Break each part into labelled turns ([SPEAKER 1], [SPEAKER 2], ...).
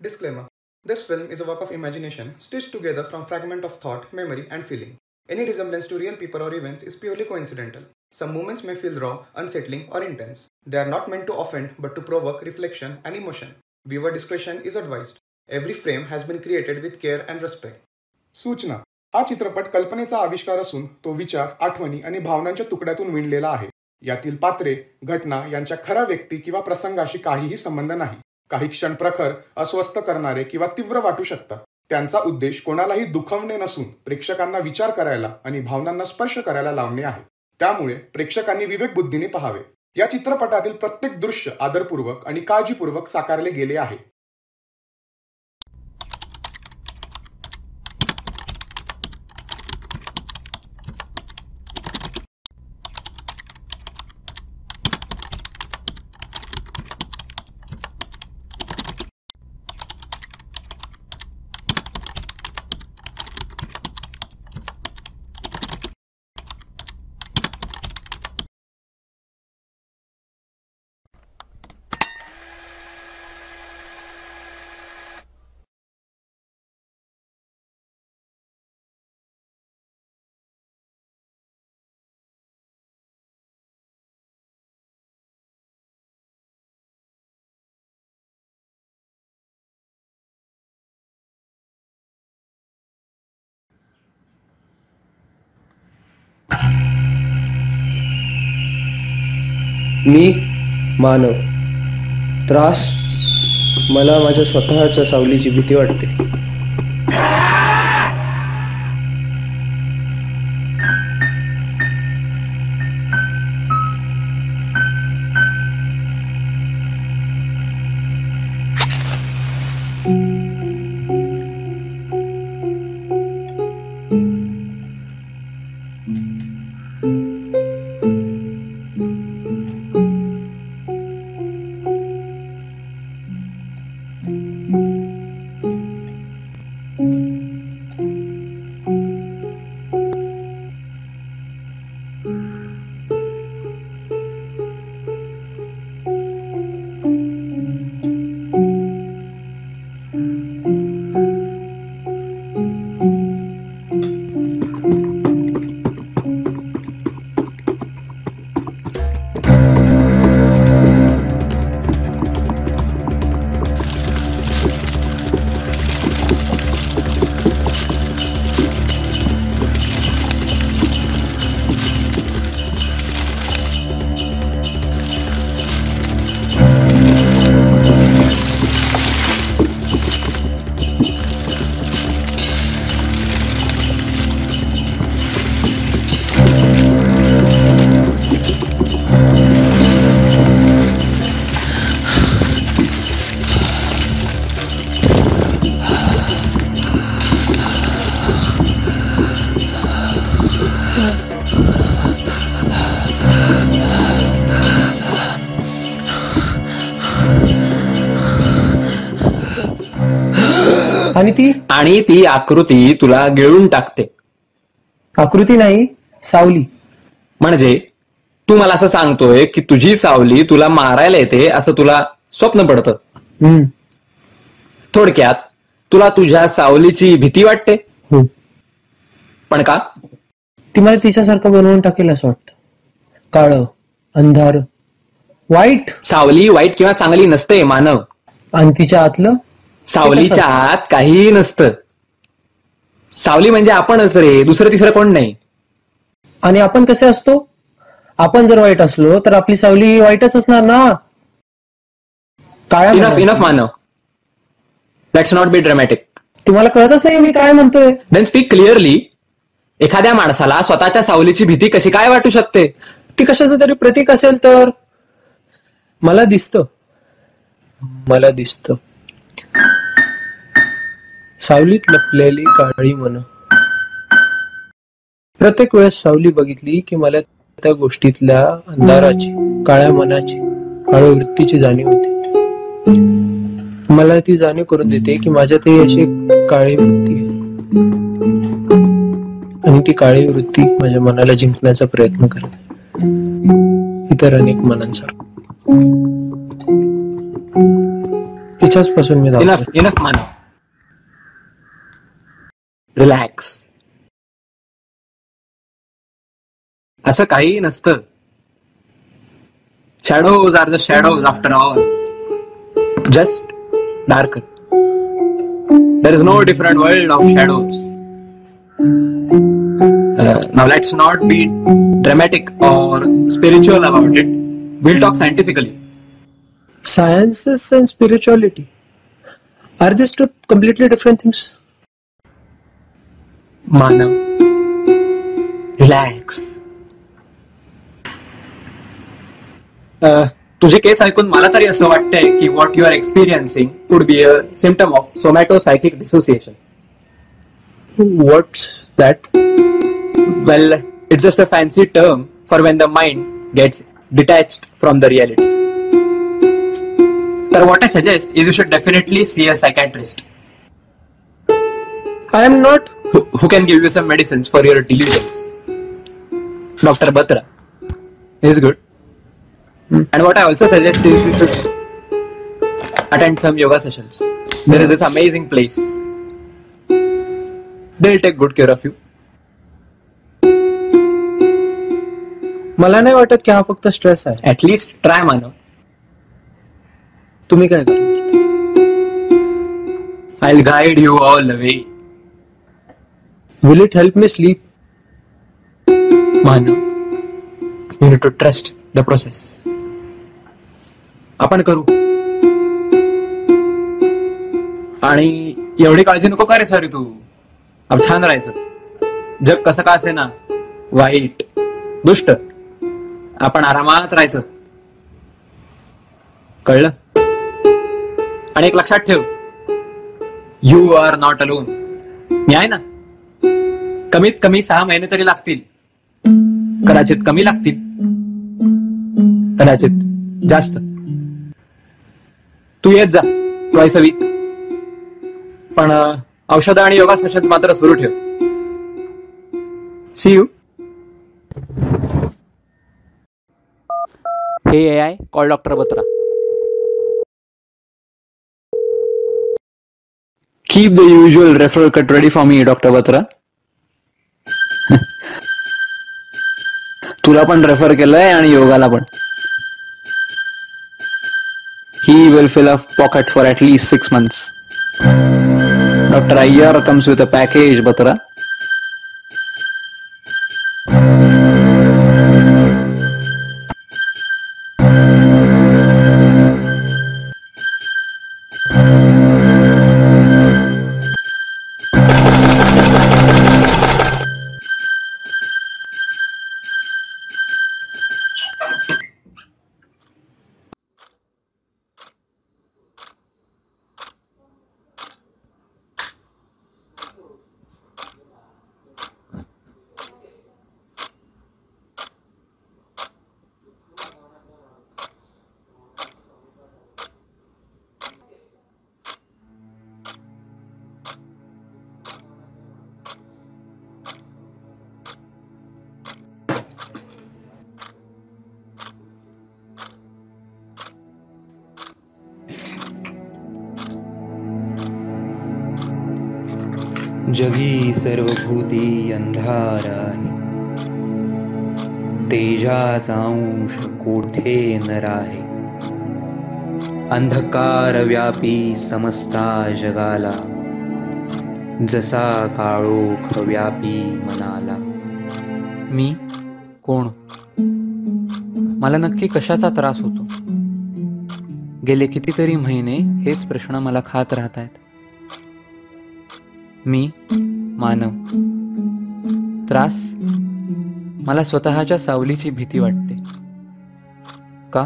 [SPEAKER 1] Disclaimer. This film is a work of imagination stitched together from fragments of thought, memory, and feeling. Any resemblance to real people or events is purely coincidental. Some moments may feel raw, unsettling, or intense. They are not meant to offend but to provoke reflection and emotion. Viewer discretion is advised. Every frame has been created with care and respect. सूचना. हा चित्रपट कल्पनेचा आविष्कार असून तो विचार, आठवणी आणि भावनांच्या तुकड्यातून विणलेला आहे. यातील पात्रे, घटना यांच्या खऱ्या व्यक्ती किंवा प्रसंगाशी काहीही संबंध नाही. काही क्षण प्रखर, अस्वस्थ करणारे किंवा तीव्र वाटू शकतात. त्यांचा उद्देश कोणालाही दुखवणे नसून प्रेक्षकांना विचार करायला आणि भावनांना स्पर्श करायला लावणे आहे. त्यामुळे प्रेक्षकांनी विवेकबुद्धीने पाहावे. या चित्रपटातील प्रत्येक दृश्य आदरपूर्वक आणि काळजीपूर्वक साकारले गेले आहे.
[SPEAKER 2] मी मानव. त्रास. मला माझ्या स्वतःच्या सावलीची भीती वाटते.
[SPEAKER 3] आणि ती आकृती तुला गिळून टाकते.
[SPEAKER 2] आकृती नाही, सावली.
[SPEAKER 3] म्हणजे तू मला असं सांगतोय की तुझी सावली तुला मारायला येते असं तुला स्वप्न पडतं. थोडक्यात तुला तुझ्या सावलीची भीती वाटते. पण का?
[SPEAKER 2] ती मला तिच्यासारखं बनवून टाकेल असं वाटतं. काळं, अंधार, वाईट.
[SPEAKER 3] सावली वाईट किंवा चांगली नसते मानव.
[SPEAKER 2] आणि तिच्या आतलं?
[SPEAKER 3] सावलीच्या आत काहीही नसतं. सावली म्हणजे आपणच रे, दुसरं तिसरं कोण नाही.
[SPEAKER 2] आणि आपण कसे असतो? आपण जर वाईट असलो तर आपली सावली वाईटच असणार ना. काय
[SPEAKER 3] enough Manav. Let's not be dramatic.
[SPEAKER 2] तुम्हाला कळतच नाही मी काय म्हणतोय.
[SPEAKER 3] Then speak clearly. एखाद्या माणसाला स्वतःच्या सावलीची भीती कशी काय वाटू शकते?
[SPEAKER 2] ती कशाचं तरी प्रतीक असेल तर. मला दिसतं सावलीत लपलेली काळी मन. प्रत्येक वेळेस सावली बघितली की मला त्या गोष्टीतल्या अंधाराची, काळ्या मनाची, काळ्या वृत्तीची जाणीव होते. मला ती जाणीव करून देते की माझ्यातही अशी काळी वृत्ती आहे आणि ती काळी वृत्ती माझ्या मनाला जिंकण्याचा प्रयत्न करते इतर अनेक मनांसारखं. ती तिच्याच पासून मी धावतो.
[SPEAKER 3] Enough enough Manav. रिलॅक्स. असं काहीही नसतं. Shadows are just shadows after all. Just darker. There is no different world of shadows. Now let's not be dramatic or spiritual about it. We'll talk scientifically.
[SPEAKER 2] Sciences and spirituality, are these two completely different things?
[SPEAKER 3] Manav, relax. तुझी केस ऐकून मला तरी असं वाटतंय की what you are experiencing could be a symptom of somatopsychic dissociation.
[SPEAKER 2] What's that?
[SPEAKER 3] Well, it's just a fancy term for when the mind gets detached from the reality. So what I suggest is you should definitely see a psychiatrist.
[SPEAKER 2] I am not.
[SPEAKER 3] Who can give you some medicines for your delusions. Dr. Batra is good. And what I also suggest is you should attend some yoga sessions. There is this amazing place. They'll take good care of you.
[SPEAKER 2] मला नाही वाटत की हा फक्त stress आहे.
[SPEAKER 3] At least try, Manav.
[SPEAKER 2] तुम्ही काय करणार?
[SPEAKER 3] I'll guide you all the way.
[SPEAKER 2] Will it help me sleep?
[SPEAKER 3] Manav, you need to trust the process. आपण करू. आणि एवढी काळजी नको का रे सर तू. अब छान राहायचं. जग कसं का असे ना, वाईट, दुष्ट, आपण आरामात राहायचं. कळलं? आणि एक लक्षात ठेव, यू आर नॉट अलोन. मी आहे ना. कमीत कमी 6 महिने तरी लागतील. कदाचित कमी लागतील, कदाचित जास्त. तू येत जा ट्वाइस अ वीक. पण औषधं आणि योगा सेशन्स मात्र सुरू ठेव. See you.
[SPEAKER 4] Hey AI, call Dr. Batra.
[SPEAKER 3] Keep the usual referral cut ready for me, Dr. Batra. तुला पण रेफर केलंय आणि योगाला पण. He will fill up pockets for at least 6 months. Dr. Iyer comes with a package, Batra.
[SPEAKER 5] जगी सर्वभूती अंधार आहे, तेजाचा अंश कोठे न राहे. अंधकार व्यापी समस्ता जगाला, जसा काळोख व्यापी मनाला.
[SPEAKER 4] मी कोण? मला नक्की कशाचा त्रास होतो? गेले कितीतरी महिने हेच प्रश्न मला खात राहत आहेत. मी मानव. त्रास? मला स्वतःच्या सावलीची भीती वाटते. का?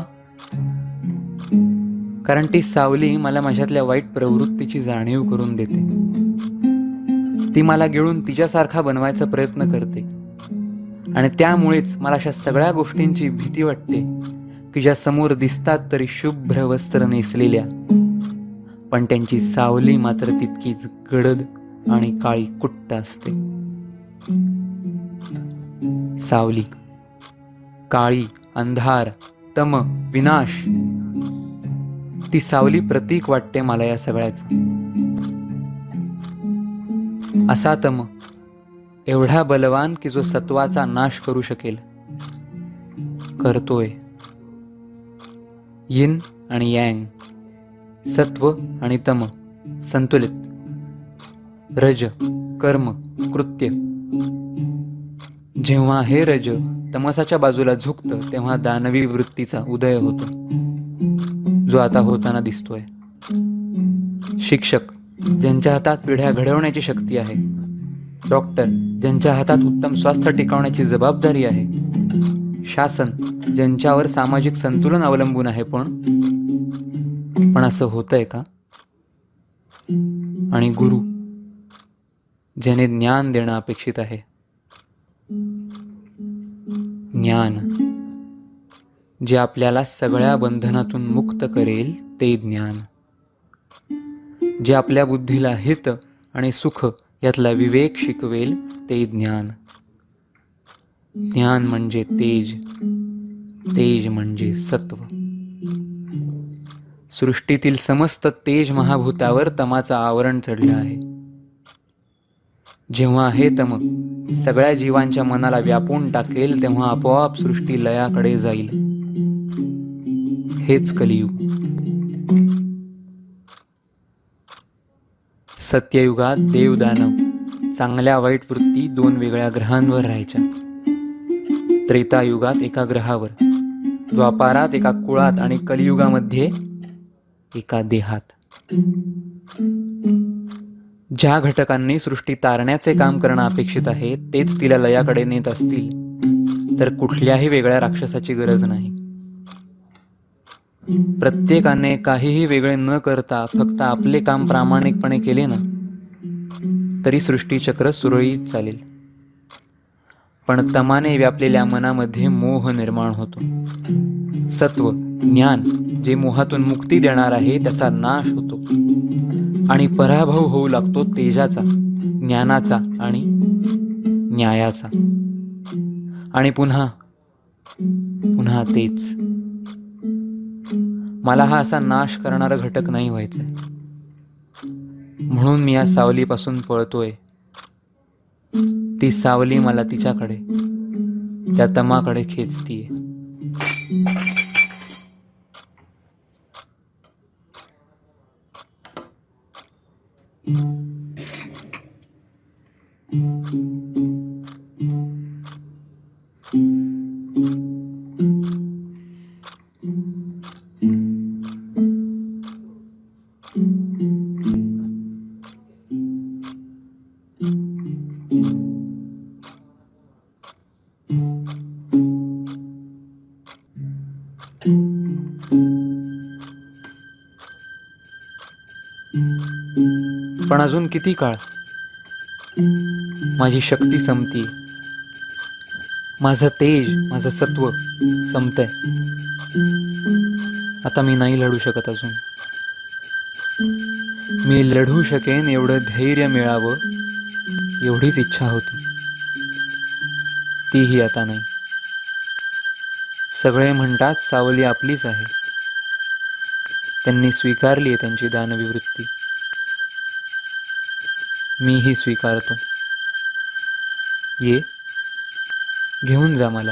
[SPEAKER 4] कारण ती सावली मला माझ्यातल्या वाईट प्रवृत्तीची जाणीव करून देते. ती मला गिळून तिच्यासारखा बनवायचा प्रयत्न करते. आणि त्यामुळेच मला अशा सगळ्या गोष्टींची भीती वाटते की ज्या समोर दिसतात तरी शुभ्र वस्त्र नेसलेल्या, पण त्यांची सावली मात्र तितकीच गडद आणि काळी कुट्ट असते. सावली, काळी, अंधार, तम, विनाश. ती सावली प्रतीक वाटते मला या सगळ्याचं. असा तम, एवढा बलवान की जो सत्वाचा नाश करू शकेल, करतोय. यिन आणि यांग, सत्व आणि तम संतुलित, रज कर्म कृत्य. जेव्हा हे रज तमसाच्या बाजूला झुकतं तेव्हा दानवी वृत्तीचा उदय होतो, जो आता होताना दिसतोय. शिक्षक ज्यांच्या हातात पिढ्या घडवण्याची शक्ती आहे, डॉक्टर ज्यांच्या हातात उत्तम स्वास्थ्य टिकवण्याची जबाबदारी आहे, शासन ज्यांच्यावर सामाजिक संतुलन अवलंबून आहे, पण असं होतंय का? आणि गुरु ज्याने ज्ञान देणं अपेक्षित आहे, ज्ञान जे आपल्याला सगळ्या बंधनातून मुक्त करेल ते ज्ञान, जे आपल्या बुद्धीला हित आणि सुख यातला विवेक शिकवेल ते ज्ञान. ज्ञान म्हणजे तेज, तेज म्हणजे सत्व. सृष्टीतील समस्त तेज महाभूतावर तमाचं आवरण चढलं आहे. जेव्हा हे तम सगळ्या जीवांच्या मनाला व्यापून टाकेल तेव्हा आपोआप सृष्टी लयाकडे जाईल. हेच कलियुग. सत्ययुगात देव दानव चांगल्या वाईट वृत्ती दोन वेगळ्या ग्रहांवर राहायच्या. त्रेतायुगात एका ग्रहावर, द्वापारात एका कुळात आणि कलियुगामध्ये एका देहात. ज्या घटकांनी सृष्टी तारण्याचे काम करणं अपेक्षित आहे तेच तिला लयाकडे नेत असतील तर कुठल्याही वेगळ्या राक्षसाची गरज नाही. प्रत्येकाने काहीही वेगळे न करता फक्त आपले काम प्रामाणिकपणे केले ना तरी सृष्टीचक्र सुरळीत चालेल. पण तमाने व्यापलेल्या मनामध्ये मोह निर्माण होतो. सत्व ज्ञान जे मोहातून मुक्ती देणार आहे त्याचा नाश होतो आणि पराभव होऊ लागतो तेजाचा, ज्ञानाचा आणि न्यायाचा. आणि पुन्हा पुन्हा तेच. मला हा असा नाश करणारा घटक नाही व्हायचा, म्हणून मी या सावलीपासून पळतोय. ती सावली मला तिच्याकडे, त्या तमाकडे खेचतीये. पण अजून किती काळ? माझी शक्ती संपती, माझं तेज, माझं सत्व संपतंय. आता मी नाही लढू शकत अजून. मी लढू शकेन एवढं धैर्य मिळावं एवढीच इच्छा होती, तीही आता नाही. सगळे म्हणतात सावली आपलीच आहे. त्यांनी स्वीकारली आहे त्यांची दानवी वृत्ती. मीही स्वीकारतो. ये, घेऊन जा मला.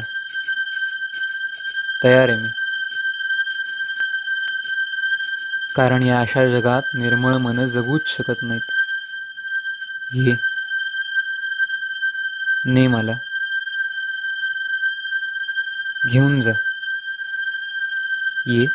[SPEAKER 4] तयार आहे मी. कारण या अशा जगात निर्मळ मन जगूच शकत नाहीत. ये, ने मला, घेऊन जा. ये.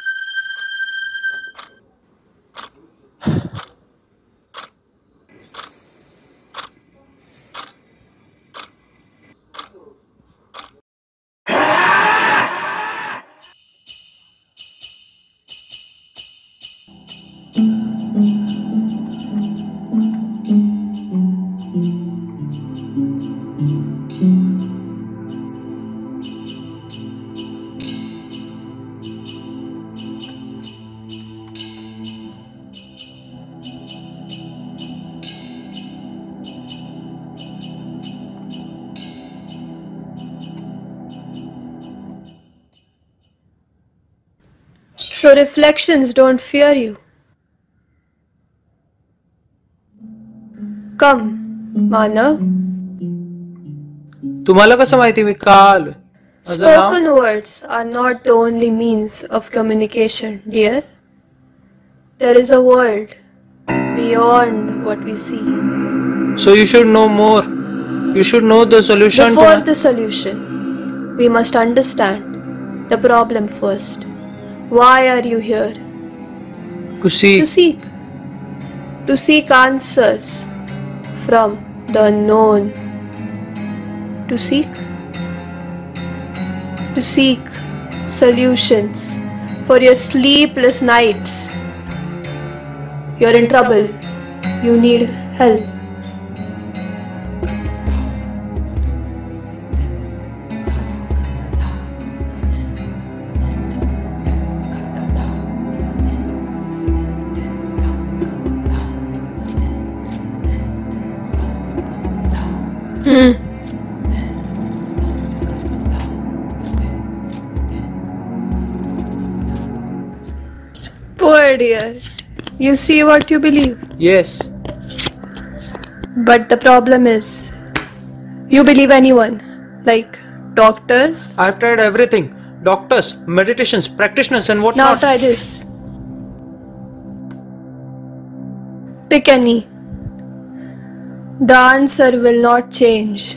[SPEAKER 6] So reflections don't fear you. Come, Manav.
[SPEAKER 2] तुम्हाला कसं माहिती मी का आलोय? माझं नाव?
[SPEAKER 6] Spoken words are not the only means of communication, dear. There is a world beyond what we see.
[SPEAKER 2] So you should know more. You should know the solution to
[SPEAKER 6] Before
[SPEAKER 2] my-
[SPEAKER 6] the solution, we must understand the problem first. Why are you here?
[SPEAKER 2] to seek.
[SPEAKER 6] To seek. To seek answers from the unknown. To seek. To seek solutions for your sleepless nights. You're in trouble. You need help. Poor dear. You see what you believe.
[SPEAKER 2] Yes.
[SPEAKER 6] But the problem is, you believe anyone, like doctors.
[SPEAKER 2] I've tried everything. Doctors, meditations, practitioners and
[SPEAKER 6] Now
[SPEAKER 2] whatnot.
[SPEAKER 6] try this. Pick any. The answer will not change.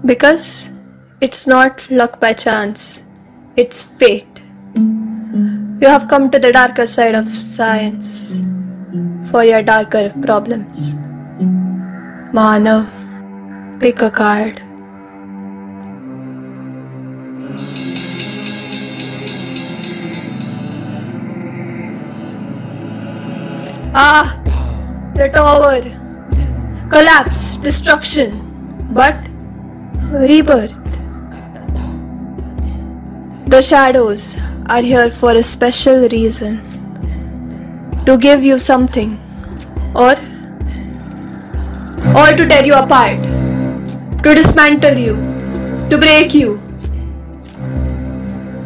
[SPEAKER 6] Because it's not luck by chance, it's fate. You have come to the darker side of science for your darker problems. Manav, pick a card. Ah, the tower. Collapse, destruction, but rebirth. The shadows are here for a special reason. To give you something, or to tear you apart, to dismantle you, to break you.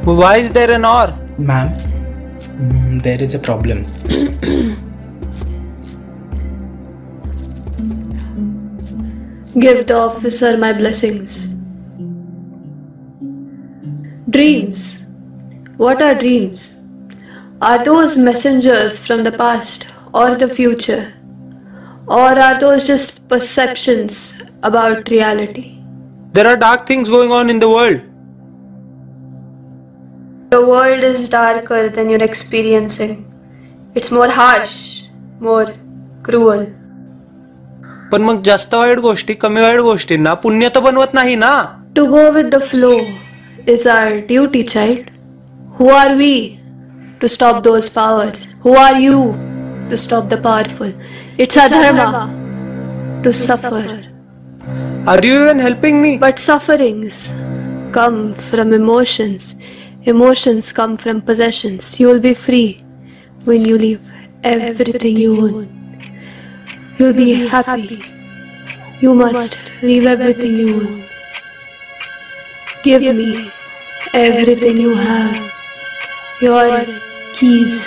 [SPEAKER 2] Why is there an or?
[SPEAKER 5] Ma'am, there is a problem.
[SPEAKER 6] Give the officer my blessings. Dreams. What are dreams? Are those messengers from the past or the future? Or are those just perceptions about reality?
[SPEAKER 2] There are dark things going on in the world.
[SPEAKER 6] The world is darker than you're experiencing. It's more harsh, more cruel.
[SPEAKER 2] पण मग जास्त वाईट गोष्टी कमी वाईट गोष्टींना पुण्य तर बनवत नाही ना.
[SPEAKER 6] To go with the flow is our duty, child. Who are we to stop those powers? Who are you to stop the powerful? It's our dharma to suffer.
[SPEAKER 2] Are you even helping me?
[SPEAKER 6] But sufferings come from emotions. Emotions come from possessions. You will be free when you leave everything you own. You'll be happy. You must leave everything you own. Give me everything you have. Your keys.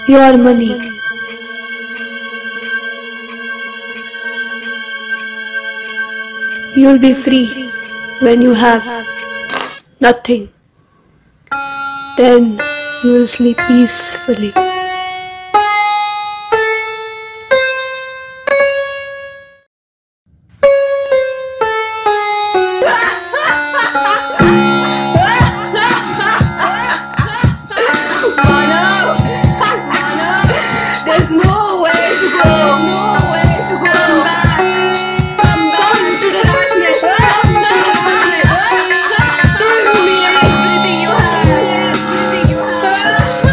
[SPEAKER 6] Your money. You'll be free when you have nothing. Then you will sleep peacefully. There's nowhere to go. Nowhere to go. Come back. Come to the darkness. Come to the darkness. Give me everything you have. Everything you have.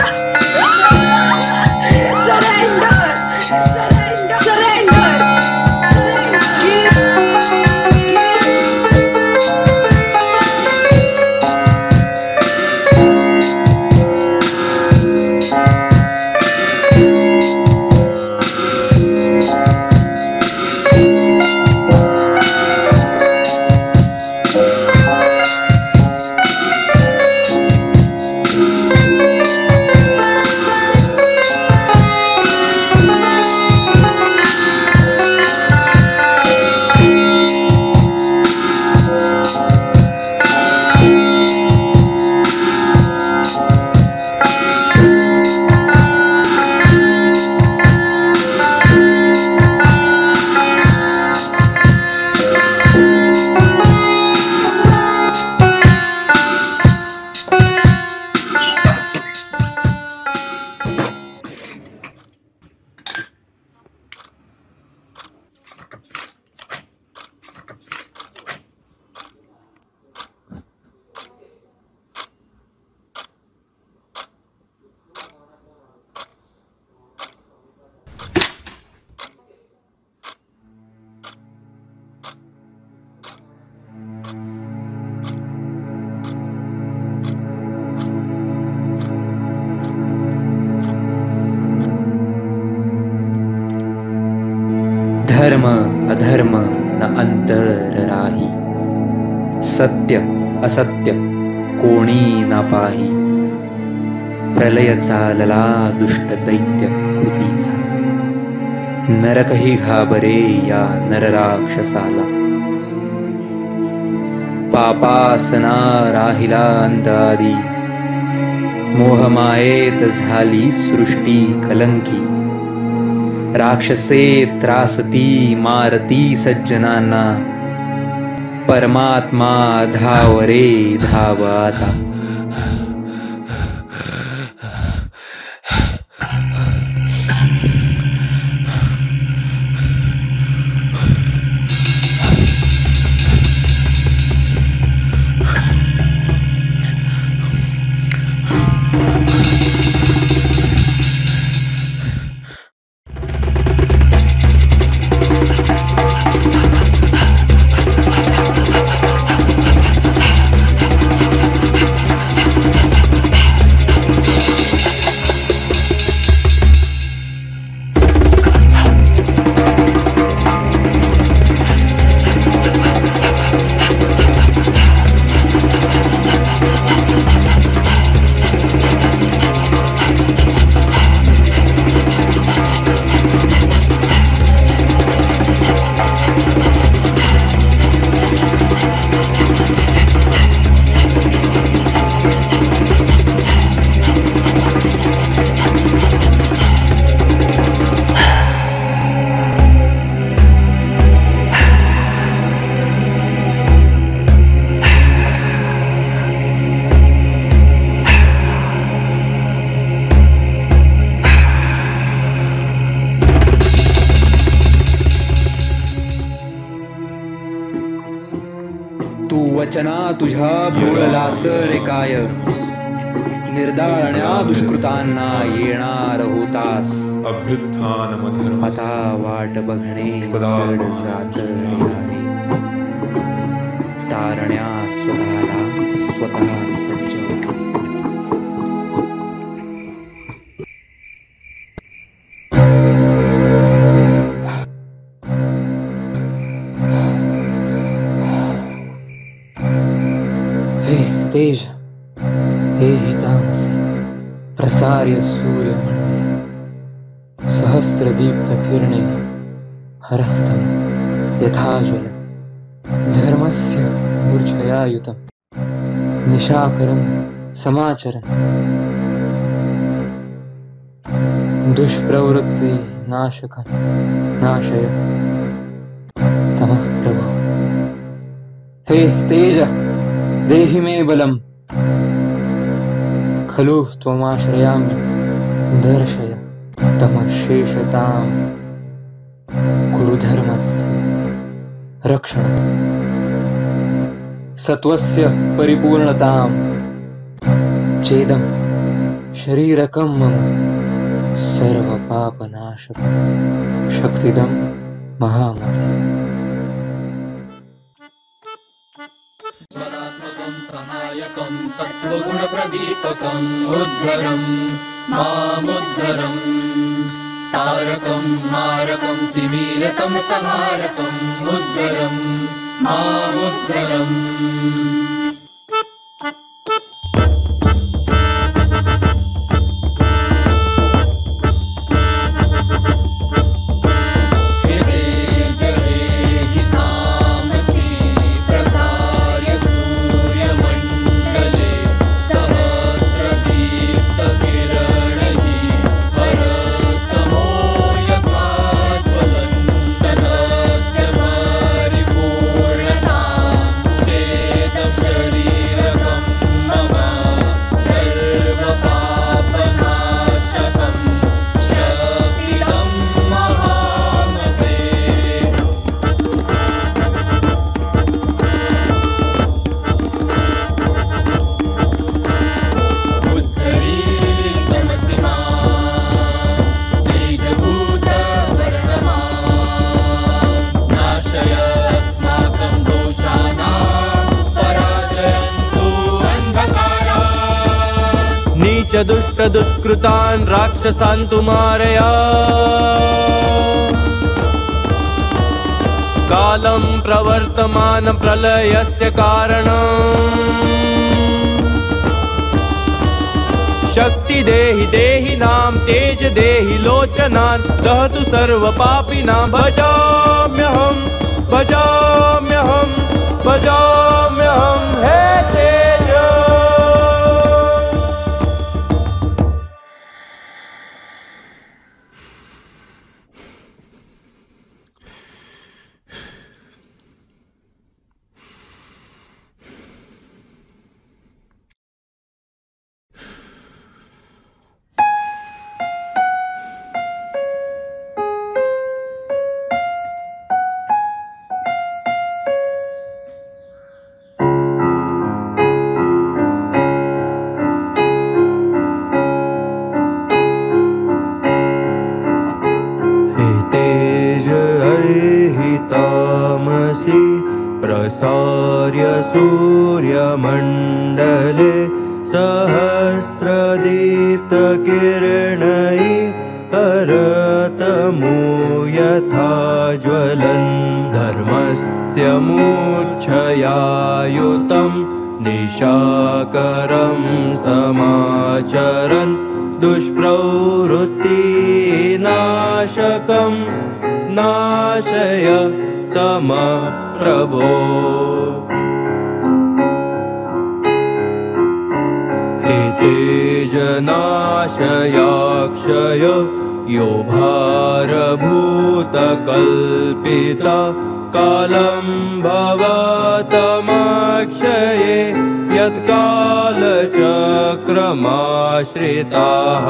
[SPEAKER 5] धर्म अधर्म न अंतर राही, सत्य असत्य कोणी ना पाही, प्रलय चालला दुष्ट दैत्य कृतीचा, नरकही घाबरे या नरराक्षसाला, पापासना राहिला अंधारी, मोहमायेत झाली सृष्टी कलंकी, राक्षसे त्रासती मारती सज्जनांना, परमात्मा धाव रे धाव आता. तू वचना तुझ्या बोललास रे काय, निर्दारण्या दुष्कृतांना येणार होतास,
[SPEAKER 7] अभ्युत्थानमधर्मस्य
[SPEAKER 5] आता वाट बघणे जड जात रे, तारण्या स्वतःला स्वतः सज्ज.
[SPEAKER 2] हे तेज, हे हितांस, प्रसार्य सूर्य सहस्रदीप्त किरणे, हरहतं यथाज्वलं, धर्मस्य मूर्छयायुतं, निशाकरं समाचरन्, दुष्प्रवृत्ति नाशकं नाशय तमः प्रभु. हे तेज, देहि मे बलम्, खलु त्वमाश्रयामि, दर्शय तमशेषताम्, कुरु धर्मस्य रक्षणम्, सत्वस्य परिपूर्णताम्, चेदं शरीरकं मम, सर्वपापनाशकं, शक्तिदं महामते.
[SPEAKER 8] स्वरात्मकं सहायकं सत्त्वगुणप्रदीपकं, उद्धरं मामुद्धरं, तारकं मारकं तिमीरकं संहारकं, उद्धरं मामुद्धरम्.
[SPEAKER 9] च दुष्ट दुष्कृतान् राक्षसान् तु मारय. कालं प्रवर्तमानं प्रलयस्य कारणम् शक्ति देहि देहिनां तेज देहि लोचनान् दहतु सर्वपापिनां भजाम्यहं भजाम्यहं भजाम्यहं हे तेज। तामसी प्रसार्य सूर्यमण्डले सहस्रदीप्तकिरणैः हरतमो यथा ज्वलन् धर्मस्य मूर्च्छयायुतं दिशाकरं समाचरन् दुष्प्रवृत्तिनाशकं नाशय तमः प्रभो। हे तेजनाशयाक्षय यो भारभूतकल्पिता कालं भवतमक्षये यत्कालचक्रमाश्रिताः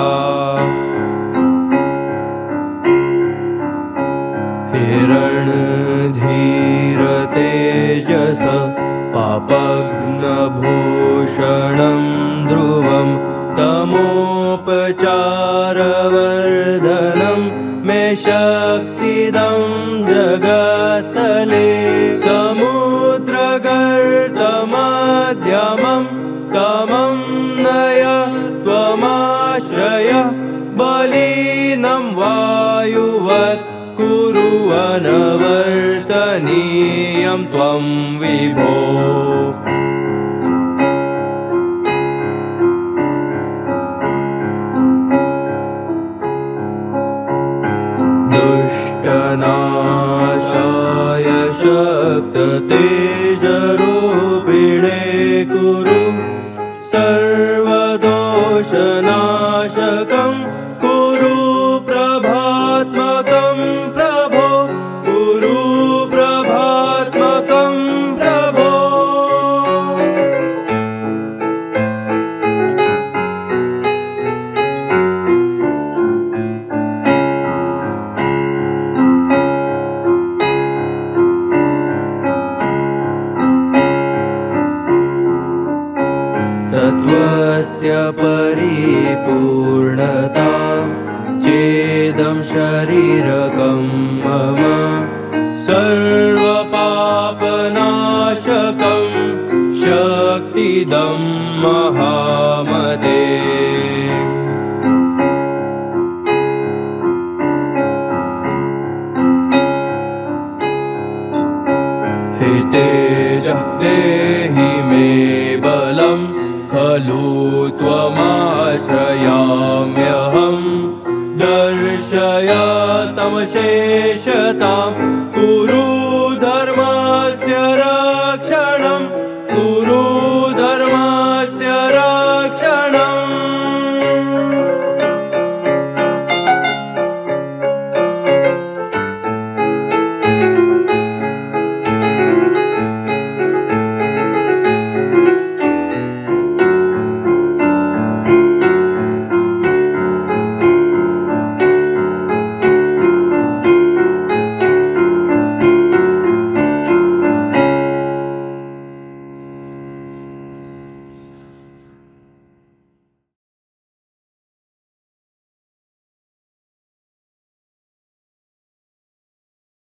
[SPEAKER 9] हिरण्यधीरतेजस पापघ्नभूषणं ध्रुवं तमोपचारवर्धनं मे शक्तिदं जगत्तले समुद्रगर्तमध्यमं तमं नय त्वमाश्रय बलीनं वायुवत् कुरु अनवर्तनीयं त्वं विभो। दुष्टनाशाय शक्ततेजरूपिणे कुरु सर्वदोषनाशकं कुरु प्रभात्मकं प्रभो कुरु प्रभात्मकं प्रभो। सत्त्वस्य परिपूर्णता चेदं शरीरकं मम सर्वपापनाशकं शक्तिदं महामते। हे तेज देहि मे बलं खलु त्वमाश्रयाम्यहम् दर्शय तमशेषतां